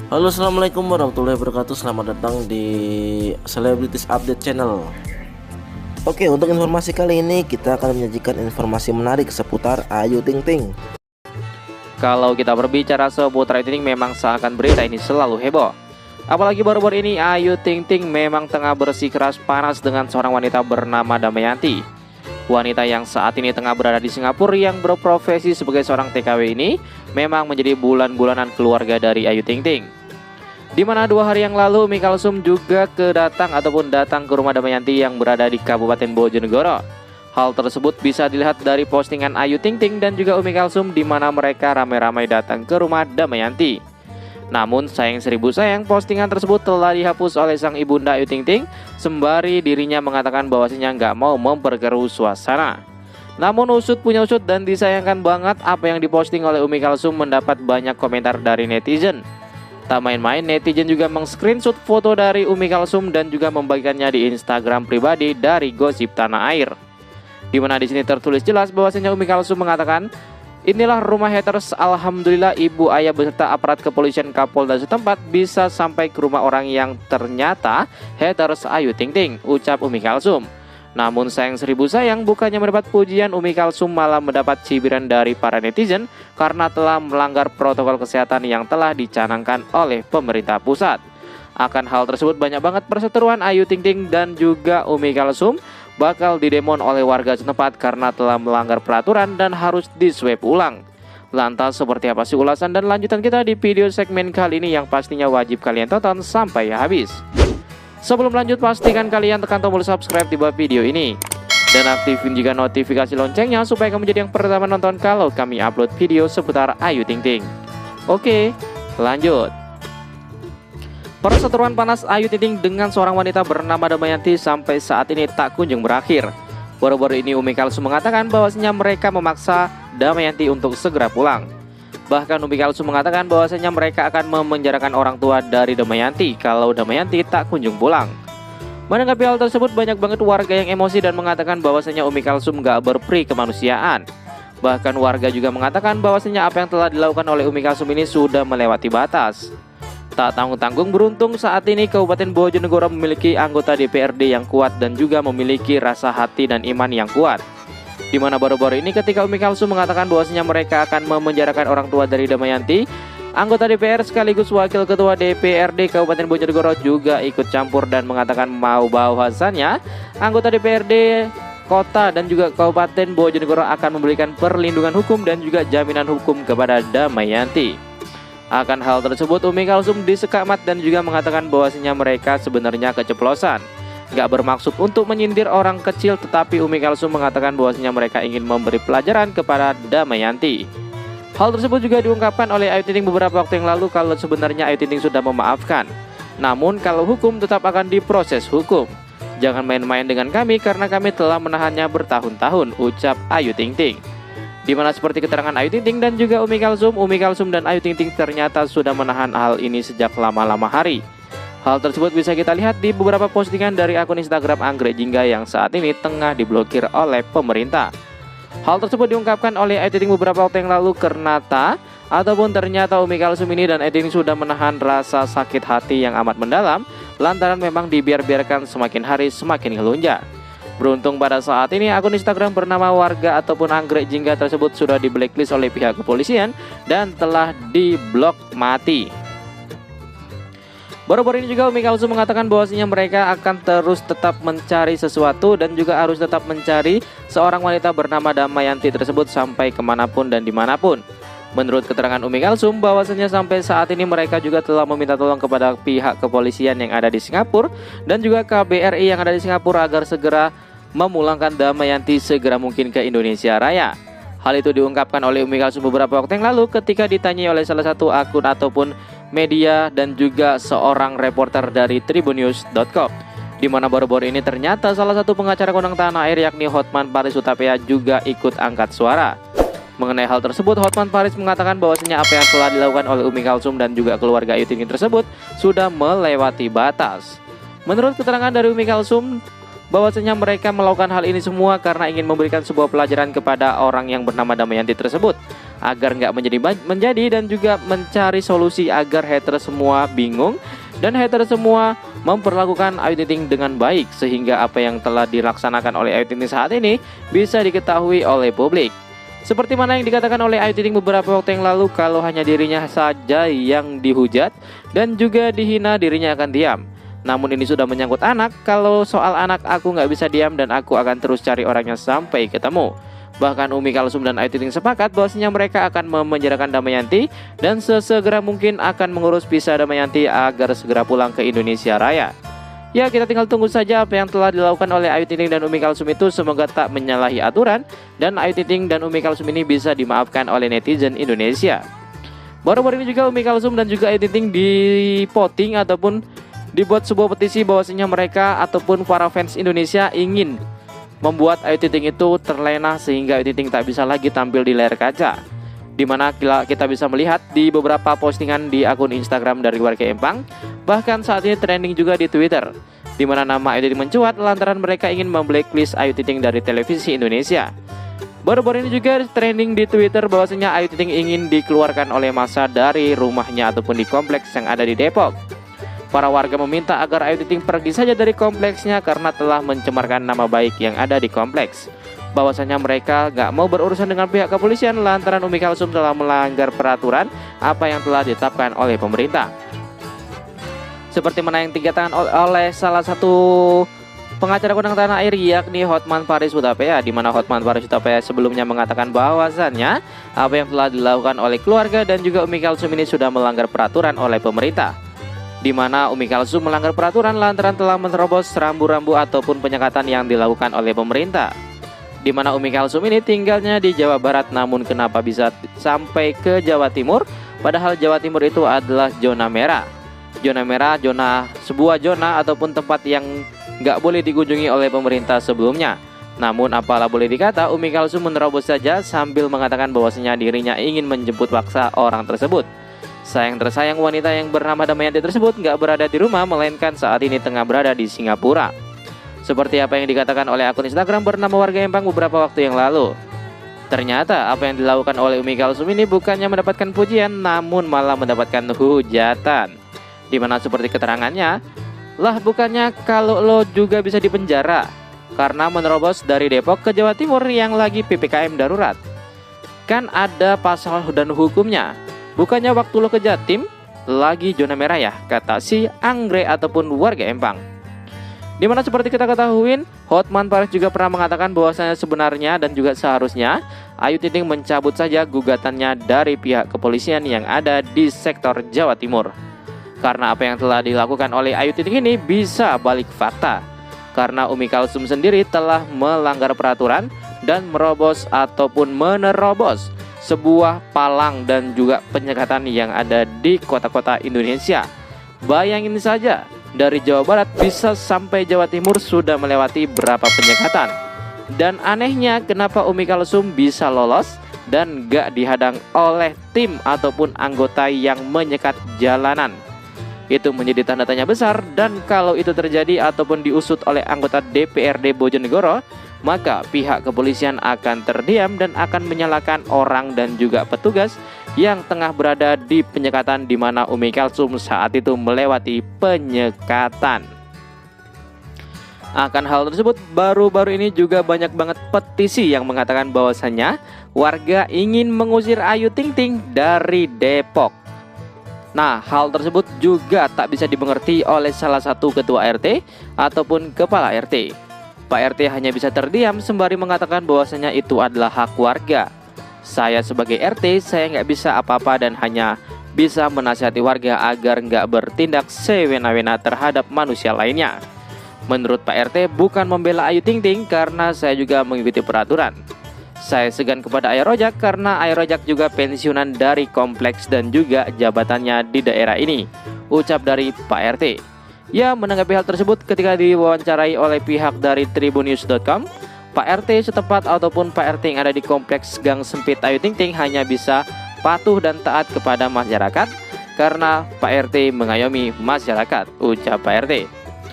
Halo, assalamualaikum warahmatullahi wabarakatuh. Selamat datang di Celebrities Update Channel. Oke, untuk informasi kali ini kita akan menyajikan informasi menarik seputar Ayu Ting Ting. Kalau kita berbicara seputar Ayu Ting Ting, memang seakan berita ini selalu heboh. Apalagi baru-baru ini Ayu Ting Ting memang tengah bersikeras panas dengan seorang wanita bernama Damayanti. Wanita yang saat ini tengah berada di Singapura yang berprofesi sebagai seorang TKW ini memang menjadi bulan-bulanan keluarga dari Ayu Ting Ting. Di mana 2 hari yang lalu Umi Kalsum juga datang ke rumah Damayanti yang berada di Kabupaten Bojonegoro. Hal tersebut bisa dilihat dari postingan Ayu Ting Ting dan juga Umi Kalsum di mana mereka ramai-ramai datang ke rumah Damayanti. Namun sayang seribu sayang, postingan tersebut telah dihapus oleh sang ibunda Ayu Ting Ting sembari dirinya mengatakan bahwasanya nggak mau memperkeruh suasana. Namun usut punya usut dan disayangkan banget apa yang diposting oleh Umi Kalsum mendapat banyak komentar dari netizen. Tak main-main, netizen juga meng-screenshot foto dari Umi Kalsum dan juga membagikannya di Instagram pribadi dari Gosip Tanah Air. Di mana di sini tertulis jelas bahwasanya Umi Kalsum mengatakan, "Inilah rumah haters, alhamdulillah ibu ayah beserta aparat kepolisian Kapolda setempat bisa sampai ke rumah orang yang ternyata haters Ayu Ting Ting," ucap Umi Kalsum. Namun sayang seribu sayang, bukannya mendapat pujian, Umi Kalsum malah mendapat cibiran dari para netizen karena telah melanggar protokol kesehatan yang telah dicanangkan oleh pemerintah pusat. Akan hal tersebut banyak banget perseteruan Ayu Ting Ting dan juga Umi Kalsum bakal didemon oleh warga setempat karena telah melanggar peraturan dan harus diswab ulang. Lantas seperti apa sih ulasan dan lanjutan kita di video segmen kali ini yang pastinya wajib kalian tonton sampai habis. Sebelum lanjut, pastikan kalian tekan tombol subscribe di bawah video ini dan aktifin juga notifikasi loncengnya supaya kamu jadi yang pertama nonton kalau kami upload video seputar Ayu Ting Ting. Oke, lanjut. Perseteruan panas Ayu Ting Ting dengan seorang wanita bernama Damayanti sampai saat ini tak kunjung berakhir. Baru-baru ini Umi Kalsum mengatakan bahwasanya mereka memaksa Damayanti untuk segera pulang. Bahkan Umi Kalsum mengatakan bahwasanya mereka akan memenjarakan orang tua dari Damayanti kalau Damayanti tak kunjung pulang. Menanggapi hal tersebut, banyak banget warga yang emosi dan mengatakan bahwasanya Umi Kalsum gak berperi kemanusiaan. Bahkan warga juga mengatakan bahwasanya apa yang telah dilakukan oleh Umi Kalsum ini sudah melewati batas. Tak tanggung-tanggung, beruntung saat ini Kabupaten Bojonegoro memiliki anggota DPRD yang kuat dan juga memiliki rasa hati dan iman yang kuat. Di mana baru-baru ini ketika Umi Kalsum mengatakan bahwasanya mereka akan memenjarakan orang tua dari Damayanti, anggota DPR sekaligus wakil ketua DPRD Kabupaten Bojonegoro juga ikut campur dan mengatakan bahwasannya anggota DPRD Kota dan juga Kabupaten Bojonegoro akan memberikan perlindungan hukum dan juga jaminan hukum kepada Damayanti. Akan hal tersebut Umi Kalsum disekamat dan juga mengatakan bahwasanya mereka sebenarnya keceplosan, gak bermaksud untuk menyindir orang kecil, tetapi Umi Kalsum mengatakan bahwasanya mereka ingin memberi pelajaran kepada Damayanti. Hal tersebut juga diungkapkan oleh Ayu Ting Ting beberapa waktu yang lalu kalau sebenarnya Ayu Ting Ting sudah memaafkan. Namun kalau hukum tetap akan diproses hukum. Jangan main-main dengan kami karena kami telah menahannya bertahun-tahun, ucap Ayu Ting Ting. Dimana seperti keterangan Ayu Ting Ting dan juga Umi Kalsum dan Ayu Ting Ting ternyata sudah menahan hal ini sejak lama-lama hari. Hal tersebut bisa kita lihat di beberapa postingan dari akun Instagram Anggrek Jingga yang saat ini tengah diblokir oleh pemerintah. Hal tersebut diungkapkan oleh Ayu Ting Ting beberapa waktu yang lalu karena ternyata Umi Kalsum ini dan Ayu Ting Ting sudah menahan rasa sakit hati yang amat mendalam lantaran memang dibiarkan semakin hari semakin ngelunjak. Beruntung pada saat ini akun Instagram bernama warga ataupun Anggrek Jingga tersebut sudah di blacklist oleh pihak kepolisian dan telah diblok mati. Baru-baru ini juga Umi Kalsum mengatakan bahwasanya mereka akan terus tetap mencari sesuatu dan juga harus tetap mencari seorang wanita bernama Damayanti tersebut sampai kemanapun dan dimanapun. Menurut keterangan Umi Kalsum bahwasanya sampai saat ini mereka juga telah meminta tolong kepada pihak kepolisian yang ada di Singapura dan juga KBRI yang ada di Singapura agar segera memulangkan Damayanti segera mungkin ke Indonesia Raya. Hal itu diungkapkan oleh Umi Kalsum beberapa waktu yang lalu ketika ditanyai oleh salah satu akun ataupun media dan juga seorang reporter dari tribunnews.com, di mana baru-baru ini ternyata salah satu pengacara Kondang Tanah Air yakni Hotman Paris Hutapea juga ikut angkat suara. Mengenai hal tersebut, Hotman Paris mengatakan bahwasanya apa yang telah dilakukan oleh Umi Kalsum dan juga keluarga Ayu Ting Ting tersebut sudah melewati batas. Menurut keterangan dari Umi Kalsum, bahwasanya mereka melakukan hal ini semua karena ingin memberikan sebuah pelajaran kepada orang yang bernama Damayanti tersebut. agar nggak menjadi dan juga mencari solusi agar hater semua bingung dan hater semua memperlakukan Ayu Ting Ting dengan baik, sehingga apa yang telah dilaksanakan oleh Ayu Ting Ting saat ini bisa diketahui oleh publik. Seperti mana yang dikatakan oleh Ayu Ting Ting beberapa waktu yang lalu, kalau hanya dirinya saja yang dihujat dan juga dihina, dirinya akan diam. Namun ini sudah menyangkut anak, kalau soal anak aku nggak bisa diam dan aku akan terus cari orangnya sampai ketemu. Bahkan Umi Kalsum dan Ayu Ting Ting sepakat bahwasanya mereka akan memenjarakan Damayanti dan sesegera mungkin akan mengurus visa Damayanti agar segera pulang ke Indonesia Raya. Ya, kita tinggal tunggu saja apa yang telah dilakukan oleh Ayu Ting Ting dan Umi Kalsum itu, semoga tak menyalahi aturan dan Ayu Ting Ting dan Umi Kalsum ini bisa dimaafkan oleh netizen Indonesia. Baru-baru ini juga Umi Kalsum dan juga Ayu Ting Ting dipoting ataupun dibuat sebuah petisi bahwasanya mereka ataupun para fans Indonesia ingin membuat Ayu Ting Ting itu terlena sehingga Ayu Ting Ting tak bisa lagi tampil di layar kaca. Dimana kita bisa melihat di beberapa postingan di akun Instagram dari warga Empang, bahkan saat ini trending juga di Twitter, dimana nama Ayu Ting Ting mencuat lantaran mereka ingin memblacklist Ayu Ting Ting dari televisi Indonesia. Baru-baru ini juga trending di Twitter bahwasanya Ayu Ting Ting ingin dikeluarkan oleh massa dari rumahnya ataupun di kompleks yang ada di Depok. Para warga meminta agar Ayu Ting Ting pergi saja dari kompleksnya karena telah mencemarkan nama baik yang ada di kompleks. Bahwasanya mereka gak mau berurusan dengan pihak kepolisian lantaran Umi Kalsum telah melanggar peraturan apa yang telah ditetapkan oleh pemerintah. Seperti mana yang dikatakan oleh salah satu pengacara kondang tanah air, yakni Hotman Paris Hutapea, di mana Hotman Paris Hutapea sebelumnya mengatakan bahwasannya apa yang telah dilakukan oleh keluarga dan juga Umi Kalsum ini sudah melanggar peraturan oleh pemerintah. Di mana Umi Kalsum melanggar peraturan lantaran telah menerobos rambu-rambu ataupun penyekatan yang dilakukan oleh pemerintah. Di mana Umi Kalsum ini tinggalnya di Jawa Barat, namun kenapa bisa sampai ke Jawa Timur? Padahal Jawa Timur itu adalah zona merah. Zona merah, sebuah zona ataupun tempat yang nggak boleh dikunjungi oleh pemerintah sebelumnya. Namun apalah boleh dikata, Umi Kalsum menerobos saja sambil mengatakan bahwasanya dirinya ingin menjemput paksa orang tersebut. Sayang tersayang, wanita yang bernama Damayanti tersebut nggak berada di rumah, melainkan saat ini tengah berada di Singapura. Seperti apa yang dikatakan oleh akun Instagram bernama warga Empang beberapa waktu yang lalu. Ternyata apa yang dilakukan oleh Umi Kalsum ini bukannya mendapatkan pujian, namun malah mendapatkan hujatan. Dimana seperti keterangannya, lah bukannya kalau lo juga bisa dipenjara karena menerobos dari Depok ke Jawa Timur yang lagi PPKM darurat. Kan ada pasal dan hukumnya. Bukannya waktu lo ke Jatim lagi zona merah ya, kata si Anggrek ataupun warga Empang. Dimana seperti kita ketahuin, Hotman Paris juga pernah mengatakan bahwasanya sebenarnya dan juga seharusnya Ayu Ting Ting mencabut saja gugatannya dari pihak kepolisian yang ada di sektor Jawa Timur. Karena apa yang telah dilakukan oleh Ayu Ting Ting ini bisa balik fakta. Karena Umi Kalsum sendiri telah melanggar peraturan dan merobos ataupun menerobos sebuah palang dan juga penyekatan yang ada di kota-kota Indonesia. Bayangin saja, dari Jawa Barat bisa sampai Jawa Timur sudah melewati berapa penyekatan. Dan anehnya kenapa Umi Kalsum bisa lolos dan gak dihadang oleh tim ataupun anggota yang menyekat jalanan. Itu menjadi tanda tanya besar, dan kalau itu terjadi ataupun diusut oleh anggota DPRD Bojonegoro, maka pihak kepolisian akan terdiam dan akan menyalahkan orang dan juga petugas yang tengah berada di penyekatan di mana Umi Kalsum saat itu melewati penyekatan. Akan hal tersebut, baru-baru ini juga banyak banget petisi yang mengatakan bahwasannya warga ingin mengusir Ayu Ting Ting dari Depok. Nah, hal tersebut juga tak bisa dimengerti oleh salah satu ketua RT ataupun kepala RT. Pak RT hanya bisa terdiam sembari mengatakan bahwasanya itu adalah hak warga. Saya sebagai RT, saya nggak bisa apa-apa dan hanya bisa menasihati warga agar nggak bertindak sewena-wena terhadap manusia lainnya. Menurut Pak RT, bukan membela Ayu Ting Ting karena saya juga mengikuti peraturan. Saya segan kepada Ayah Rojak karena Ayah Rojak juga pensiunan dari kompleks dan juga jabatannya di daerah ini, ucap dari Pak RT. Ya, menanggapi hal tersebut ketika diwawancarai oleh pihak dari tribunnews.com, Pak RT setempat ataupun Pak RT yang ada di kompleks Gang Sempit Ayu Ting Ting hanya bisa patuh dan taat kepada masyarakat karena Pak RT mengayomi masyarakat, ucap Pak RT.